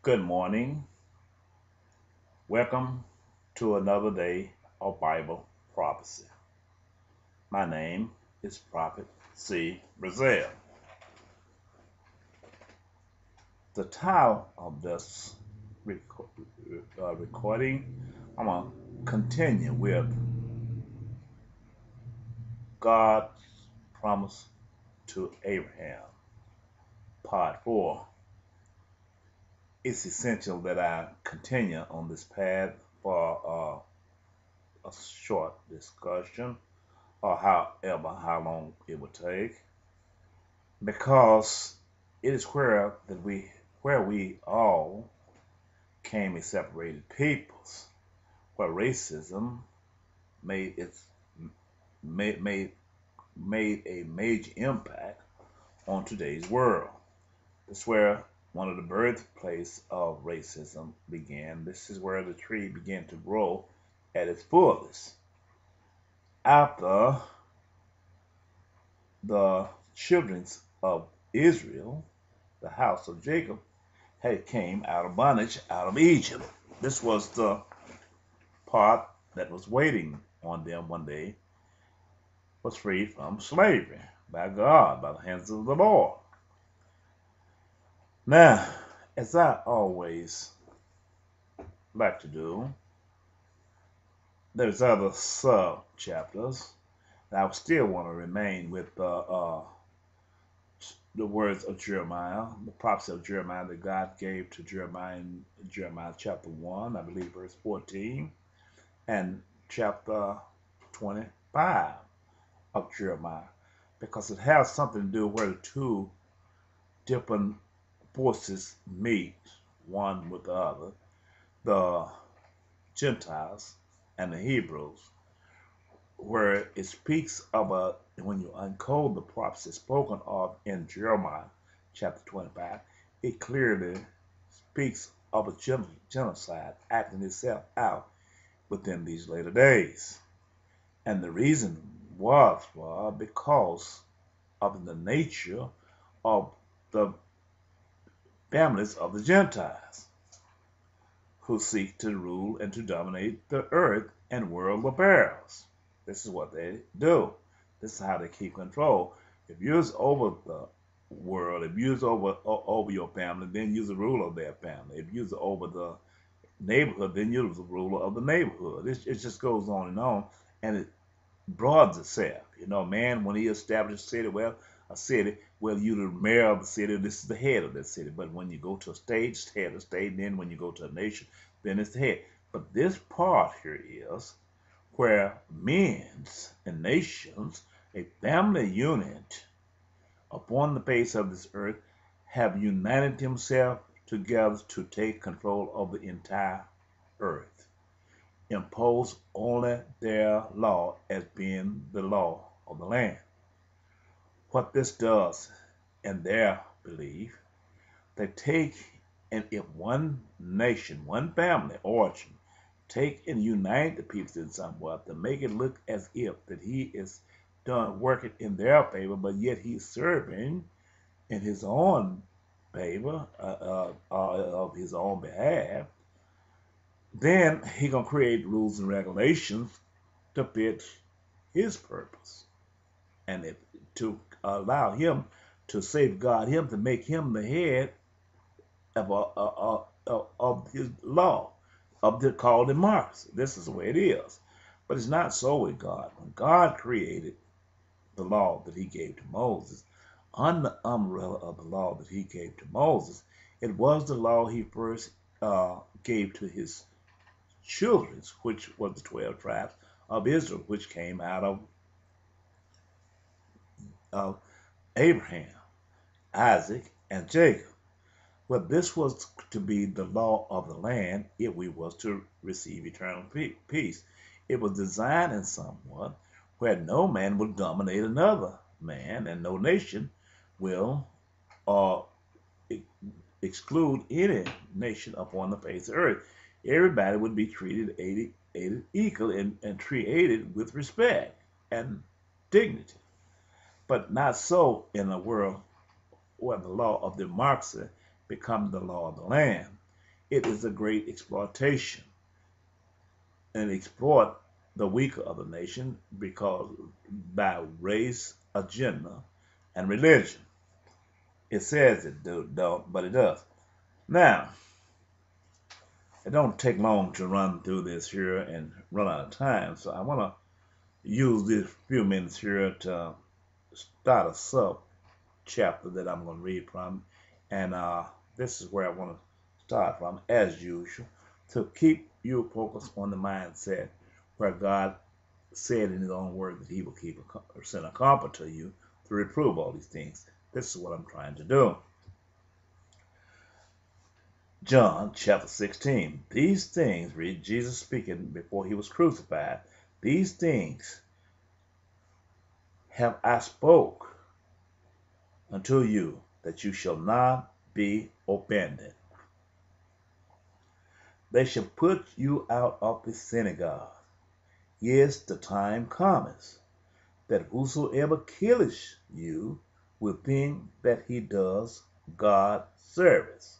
Good morning. Welcome to another day of Bible prophecy. My name is Prophet C. Brazil. The title of this recording, I'm going to continue with God's promise to Abraham, part 4. It's essential that I continue on this path for a short discussion or how long it would take, because it is where we all came a separated peoples, where racism made its made made made a major impact on today's world. That's where one of the birthplace of racism began. This is where the tree began to grow at its fullest. After the children of Israel, the house of Jacob, had came out of bondage out of Egypt. This was the part that was waiting on them one day, was freed from slavery by God, by the hands of the Lord. Now, as I always like to do, there's other sub chapters. I still want to remain with the words of Jeremiah, the prophecy of Jeremiah that God gave to Jeremiah in Jeremiah chapter 1, I believe verse 14, and chapter 25 of Jeremiah, because it has something to do where the two different forces meet one with the other, the Gentiles and the Hebrews, where it speaks about, when you uncode the prophecy spoken of in Jeremiah chapter 25, it clearly speaks of a genocide acting itself out within these later days. And the reason was because of the nature of the families of the Gentiles who seek to rule and to dominate the earth and world affairs. This is what they do. This is how they keep control. If you're over the world, if you're over your family, then you're the ruler of that family. If you're over the neighborhood, then you're the ruler of the neighborhood. It just goes on, and it broadens itself. Man, when he established a city, well, you're the mayor of the city. This is the head of that city. But when you go to a state, it's the head of the state. And then when you go to a nation, then it's the head. But this part here is where men's and nations, a family unit upon the face of this earth, have united themselves together to take control of the entire earth, impose only their law as being the law of the land. What this does, in their belief, they take, and if one nation, one family origin, take and unite the people in somewhat to make it look as if that he is done working in their favor, but yet he's serving in his own favor, of his own behalf, then he gonna create rules and regulations to fit his purpose, and to allow him to safeguard him, to make him the head of his law, of the called democracy. This is the way it is. But it's not so with God. When God created the law that he gave to Moses, under the umbrella of the law that he gave to Moses, it was the law he first gave to his children, which was the 12 tribes of Israel, which came out of Abraham, Isaac, and Jacob. Well, this was to be the law of the land if we was to receive eternal peace. It was designed in somewhat where no man will dominate another man, and no nation will exclude any nation upon the face of the earth. Everybody would be treated equal and treated with respect and dignity. But not so in a world where the law of democracy becomes the law of the land. It is a great exploitation and exploit the weaker of the nation because by race, agenda, and religion. It says it don't, but it does. Now, it don't take long to run through this here and run out of time, so I want to use these few minutes here to start a sub chapter that I'm going to read from, and this is where I want to start from, as usual, to keep you focused on the mindset where God said in His own word that He will send a comforter to you to reprove all these things. This is what I'm trying to do. John chapter 16. These things, read Jesus speaking before He was crucified. These things have I spoke unto you, that you shall not be offended. They shall put you out of the synagogue. Yes, the time cometh, that whosoever killeth you will think that he does God service.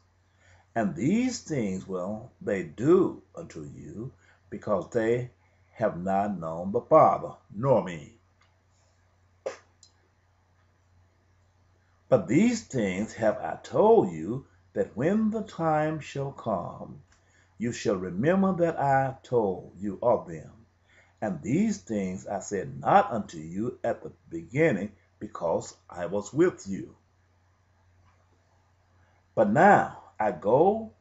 And these things will they do unto you, because they have not known the Father, nor me. But these things have I told you, that when the time shall come, you shall remember that I told you of them. And these things I said not unto you at the beginning, because I was with you. But now I go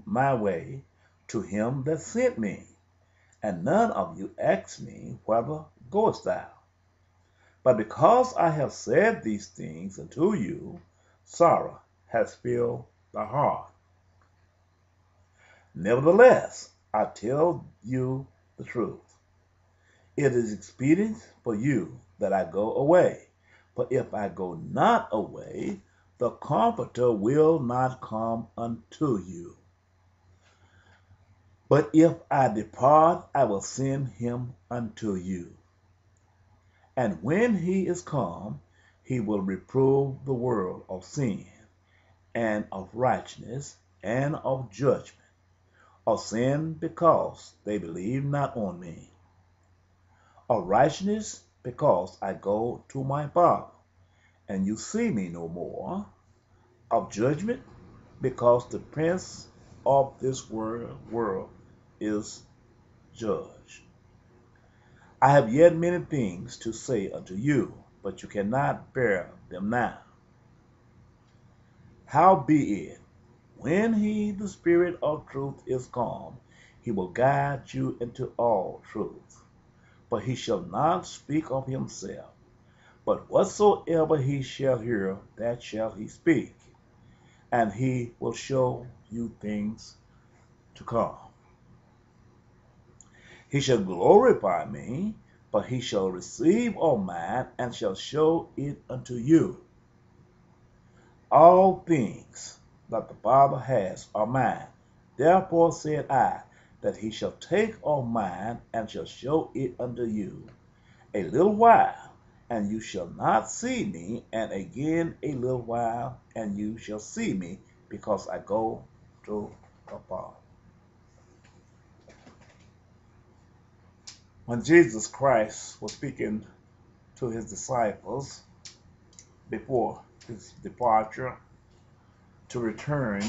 my way to him that sent me, and none of you ask me, whither goest thou? But because I have said these things unto you, sorrow has filled the heart. Nevertheless, I tell you the truth. It is expedient for you that I go away. For if I go not away, the Comforter will not come unto you. But if I depart, I will send him unto you. And when he is come, he will reprove the world of sin, and of righteousness, and of judgment. Of sin, because they believe not on me. Of righteousness, because I go to my Father, and you see me no more. Of judgment, because the prince of this world is judged. I have yet many things to say unto you, but you cannot bear them now. Howbeit, when he, the Spirit of truth, is come, he will guide you into all truth. But he shall not speak of himself, but whatsoever he shall hear, that shall he speak, and he will show you things to come. He shall glorify me, but he shall receive of mine, and shall show it unto you. All things that the Father has are mine. Therefore said I, that he shall take of mine, and shall show it unto you. A little while, and you shall not see me, and again a little while, and you shall see me, because I go to the Father. When Jesus Christ was speaking to his disciples before his departure to return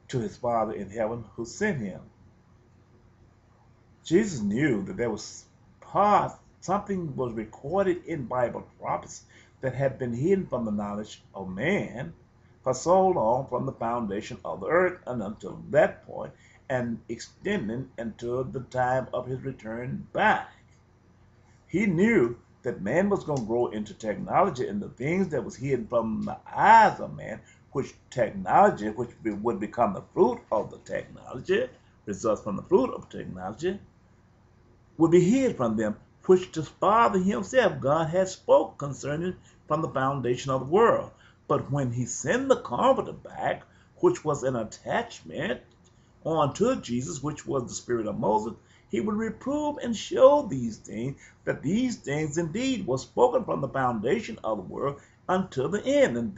to his Father in heaven who sent him, Jesus knew that there was something was recorded in Bible prophecy that had been hidden from the knowledge of man for so long, from the foundation of the earth and until that point, and extending until the time of his return back. He knew that man was going to grow into technology, and the things that was hidden from the eyes of man, which technology, which would become the fruit of the technology, results from the fruit of technology, would be hid from them, which the Father himself, God, had spoke concerning from the foundation of the world. But when he sent the Comforter back, which was an attachment unto Jesus, which was the Spirit of Moses, he would reprove and show these things, that these things indeed were spoken from the foundation of the world until the end. And